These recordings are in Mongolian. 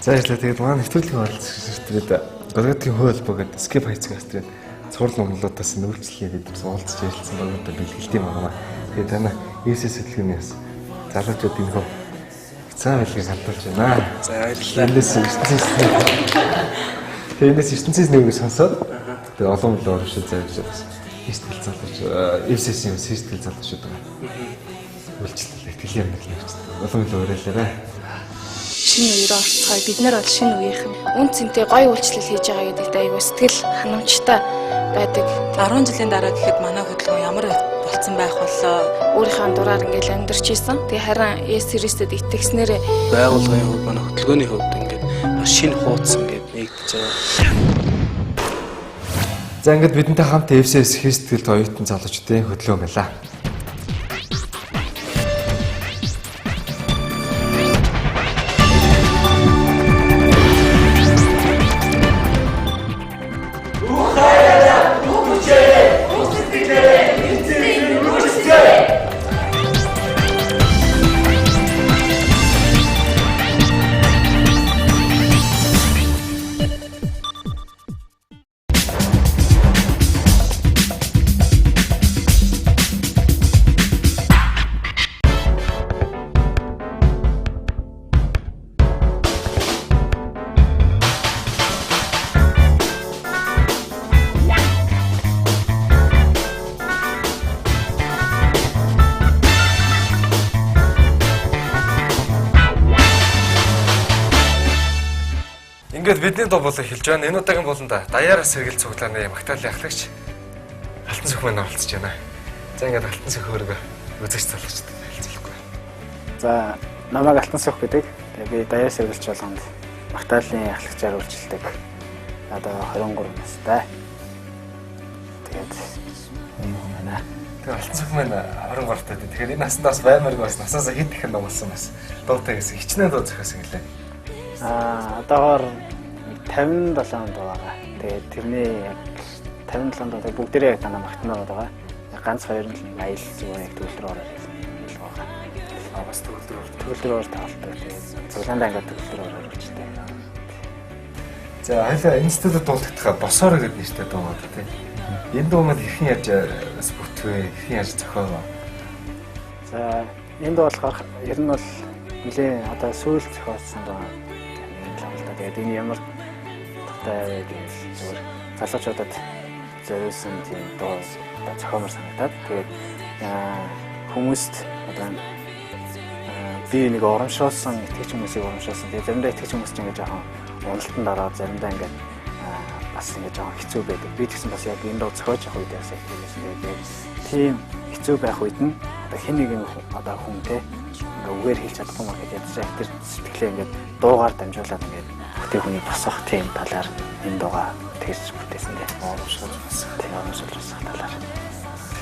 За ажиллаа тэгээд манай нэвтрүүлгийн оролцогчдод гологдгийн хууль бөгөөд скип хайцгаас тэгээд цуврал номлуудаас нөлцлөхий гэдэг уулзч ярилцсан багуудаа бэлгэлт юм байна. Тэгээд танаа ESS хөтөлбөрнөөс залуучууд энэ хөө цаа байлгийг хандуулж байна. За баярлалаа. Тэндээс ертөнцөөс нэг сонсоод тэгээд олон улаан урамшил зааж бас хийстэл залууч ESS-ийн хийстэл залуучууд байгаа. Үйлчлэл ихтгэл юм нэг юм. Олон улаан уриалаарай. Шинэ үеэр орцгоё. Бид нар бол шинэ үеийнхэн үн цэнтэй гоё үйлчлэл хийж байгаа гэдэгт аягүй сэтгэл ханамжтай байдаг. 10 жилийн дараа гэхэд манай хөдөлгөөн ямар болцсон байх болоо. Өөрийнхөө дураар ингээл амьдарч исэн. Тэгээ харин E-series-дэд итгэснээр Байгууллагын хувьд манай хөтөлбөрийн хувьд ингээд шинэ хуудас ингээд нэгдэж байгаа. За ингээд бидэнтэй хамт ESS хийстэл оюутан залуучдын хөтөлбөр байлаа. Ингээд бидний дуу болоо хэлж байна. Энэ удаагийн болонд даяараа сэргэл цуглааны магтаалын ахлагч Алтан Сүх маань оролцож байна. За ингээд Алтан Сүх өөрийгөө үзэгч залуучдад хэлцүүлэхгүй. За намайг Алтан Сүх гэдэг. Тэгээ би даяар сэргэлч болгонд магтаалын ахлагчаар үйлчилдэг. Одоо 23 настай. Тэгээд энэ манай. Тэгээ Алтан Сүх маань 23 таа. Тэгэхээр энэ насанд бас баймарг бас насаасаа хэд их ном болсон бас. Дуутай гэсэн хичнээн дуу зохиосон гэлээ. Одоогоор 57 дуу байгаа. Тэгээд тэрний яг 57 дуу бүгдээрээ яг танаа магтнаар байгаа. Ганц хоёр нь нэг аял зүгээр яг төгөлдөр ороод ирсэн байгаа. Бас төгөлдөр таалтай. Тэгээд цуглаандаа ингээд төгөлдөр ороод ирчихтэй. За хоёлаа институтад дуулагдахаа босоороо гэдэг нэртэй дуу байна тийм. Энэ дуу маань хэрхэн яаж бүтвэ? Хэрхэн яаж зохиоо? За энэ дуу болохоор ер нь бол нэлээ одоо сүүл зохиосон дуу. Тэгээд энэ ямар тавтай гэж зүгээр залуучуудад зориулсан тийм дуу зохиомор санагдаад тэгээд хүмүүст одоо би нэг урамшуулсан итгэж хүмүүсийг урамшуулсан. Тэгээд заримдаа итгэж хүмүүс ч ингээд жоохон уналтанд ороод заримдаа ингээд бас ингээд жоохон хэцүү байдаг. Би тэгсэн бас яг энэ дуу зохиож явах үед бас яг тэгээд тийм хэцүү байх үед нь одоо хэн нэгэн одоо хүнтэй ингээд үгээр хэлж чадахгүй маа гэж ядаж тэр сэтгэлээ ингээд дуугаар дамжуулаад ингээд бүтээх хүний босох тийм талаар энэ дуугаа тэгж бүтээсэн дээ. Урамшуулсан талаар.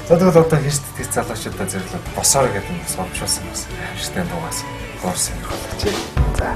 За тэгвэл одоо хэсэгт залуучуудаа зөвлөд босоор гэдэг нь бас урамшуулсан бас амжилттай дуугаас гоорсон юм байна. За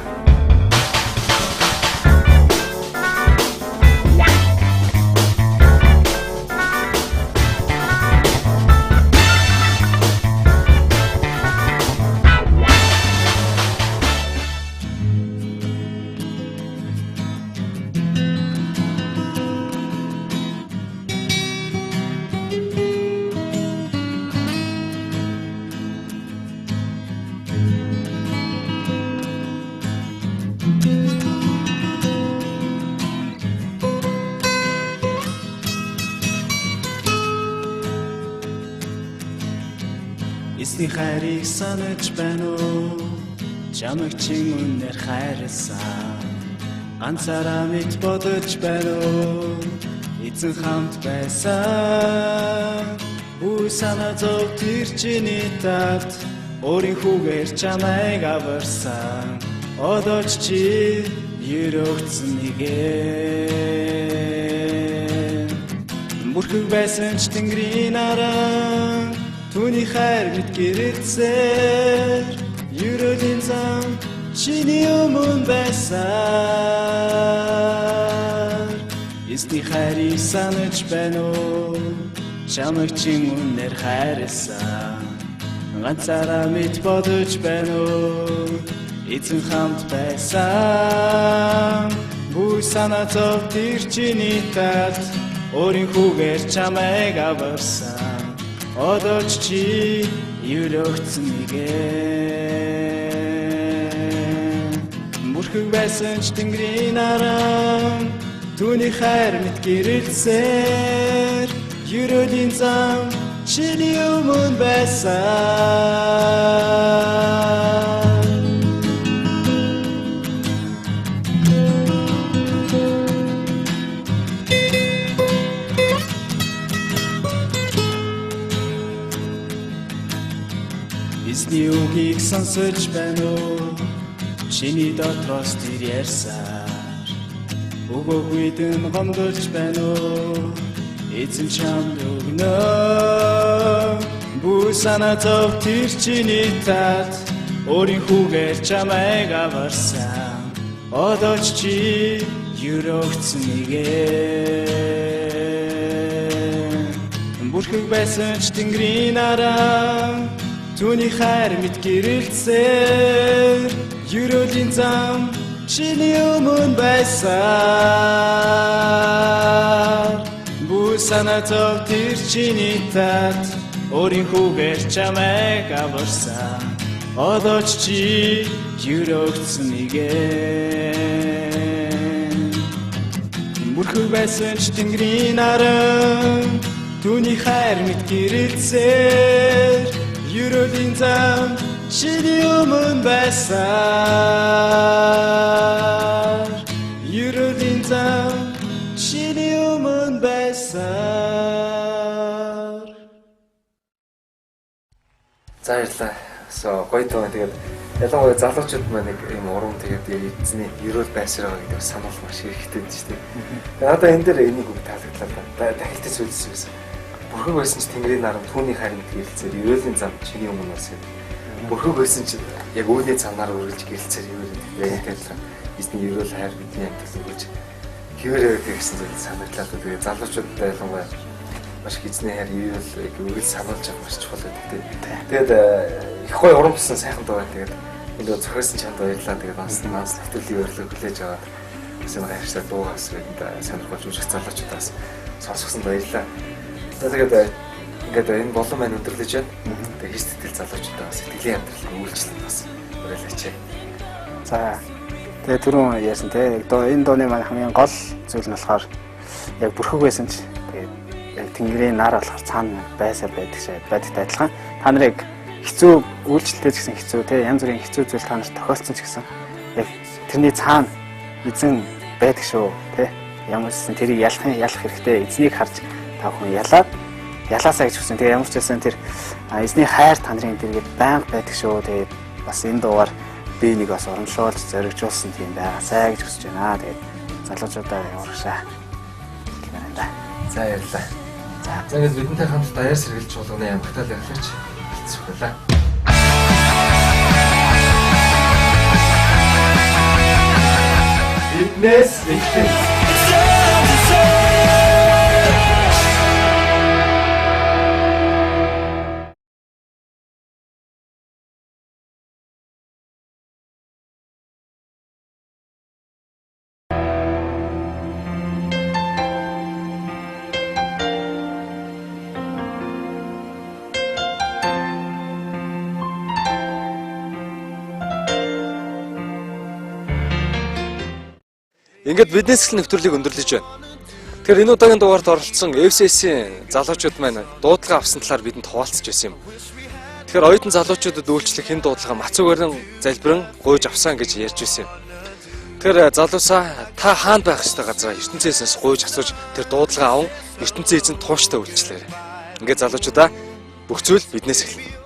Эсний хайрыг санаж байна уу? Чамайг чин үнээр хайрласан. Ганцаараа мэд бодож байна уу? Эзэн хамт байсан. Үе санаа зов тэр чиний талд өөрийн хүүгээр чамайг аварсан. Одоо чи ерөөгцөн нэгэ. Бүрхэг байсан ч тэнгэрийн араа түүний хайр мэд гэрэлцээр ерөөлийн зам чиний өмнө байсан. Эсний хайрыг санаж байна уу? Чамайг чин үнээр хайрласан. Ганцаараа мэд бодож байна уу? Эзэн хамт байсан. Бүү санаа зовт ирчиний талд өөрийн хүүгээр чамайг аварсан. Одоо чи юрогцсон нэгэн. Бүрхэг байсан ч тэнгэрийн арам түүний хайр мэт гэрэлсээр юрөлийн зам чиний өмнө байсан. Эзний үгийг сонсож байна уу? Чиний дотроос тэр ярьсаар өгөөгүй дэн гомдолж байна уу? Эзэн чамд өгнө. Бүү санаа зовт тэр чиний талд өөрийн хүүгээр чамайг аварсан. Одоо чи юрогцсон нэгэн. Бүрхэг байсан ч тэнгэрийн арам түүний хайр мэт гэрэлцээр юрөлийн зам чиний өмнө байсан. Бүү санаа зовт тэр чиний талд өөрийн хүүгээр чамайг аварсан. Одоо чи юрогцсон нэгэн. Бүрхэг байсан ч тэнгэрийн арам түүний хайр мэт гэрэлцээр юрөлийн зам чиний өмнө байсан. Юрөлийн зам чиний өмнө байсан. За баярлалаа. Гоё тоо тэгээд ялангуяа залуучууд маань нэг юм урам тэгээд эзний ерөөл байшраа гэдэг санал маш хэрэгтэй дээ шүү дээ. Тэгээд одоо энэ дээр энийг үг таалагдлаа. Дахилтын зүйлс байсан. Бүрхэг байсан ч тэнгэрийн арам түүний хайр мэт гэрэлцээр ерөөлийн зам чиний өмнө байсан. Бүрхэг байсан ч яг үүний цанаар үргэлж гэрэлцээр ерөөл байдаг. Эзний ерөөл хайр бидний амьд өгөж хэвээрээ гэсэн зүйл санагдлаа. Тэгээд залуучууд ялангуяа маш эзний хайр ерөөл үргэлж сануулж авах маш чухал байдаг. Тэгээд их гоё урам тусан сайхан дуу байна. Тэгээд энэ зохиосон чанд баярлалаа. Тэгээд нас нэвтрүүлгийн өрлөг хүлээж аваад бас юм хайртай дуугаас сонирхолж үзэх залуучуудаас сонсгосон баярлалаа. Тэгээд ингээд энэ болон маань өдөрлөж байна. Тэгээд хийж сэтгэл залуучуудаа сэтгэлийн амьдралыг үйлчлэн бас уриалаач. За тэгээ түрүүн яасан те энэ дууны маань хамгийн гол зүйл нь болохоор яг бүрхэг байсан ч тэгээд яг тэнгэрийн нар болохоор цаана байсаар байдагтай адилхан. Та нарыг хэцүү үйлчлэлтэй ч гэсэн хэцүү те янз бүрийн хэцүү зүйл та нарт тохиолдсон ч гэсэн яг тэрний цаана эзэн байдаг шүү те. Ямар ч гэсэн тэрийг ялах хэрэгтэй. Эзнийг харж та бүхэн ялаасаа гэж хүсэн. Тэгээ ямар ч байсан тэр эзний хайр та нарын дэргээд байнга байдаг шүү. Тэгээд бас энэ дуугаар би нэг бас урамшуулж зоригжуулсан тийм байгаасаа гэж хүсэж байна. Тэгээд залуучуудаа явааршаа. Гэх юм байна. За баярлалаа. За ингээд бидэнтэй хамт даяар сэргийлж болгоно ямагтаал явуулаач. Хэлцүүлээ. Фитнес ихтэй. Ингээд биднес эхлэн нэвтрүүлгийг өндөрлөж байна. Тэгэхээр энэ удаагийн дугаард оролцсон FCS-ийн залуучууд маань дуудлага авсан талаар бидэнд хуваалцаж байсан юм. Тэгэхээр оюутан залуучуудад үйлчлэх энэ дуудлага мацуугаар залбирэн гуйж авсан гэж ярьж байсан юм. Тэгэхээр залуусаа та хаана байх ёстой газараа ертөнцөөс гуйж асууж тэр дуудлага аван ертөнцийн эзэн тууштай үйлчлээрэй. Ингээд залуучуудаа бүх зүйл биднээс эхэлнэ.